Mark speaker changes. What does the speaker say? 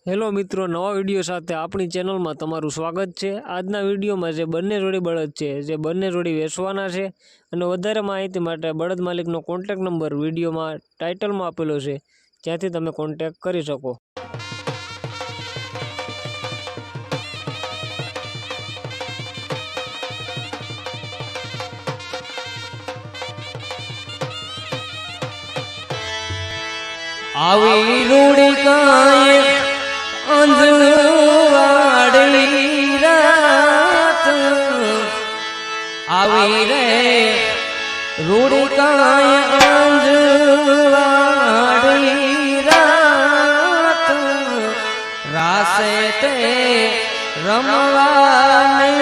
Speaker 1: Hello મિત્રો, નવા video સાથે આપણી ચેનલમાં તમારું સ્વાગત છે। આજના વિડીયોમાં જે બંને જોડી બળદ છે, જે બંને જોડી વેચવાના છે અને વધારે માહિતી માટે બળદ માલિકનો કોન્ટેક્ટ નંબર વિડીયોમાં ટાઇટલમાં આપેલો છે, જ્યાંથી તમે કોન્ટેક્ટ કરી શકો।
Speaker 2: આવી રૂડી કાય અંજવાડી રાત આવી રે રૂડી કાય અંજવાડી રાત રાસે તે રમવાની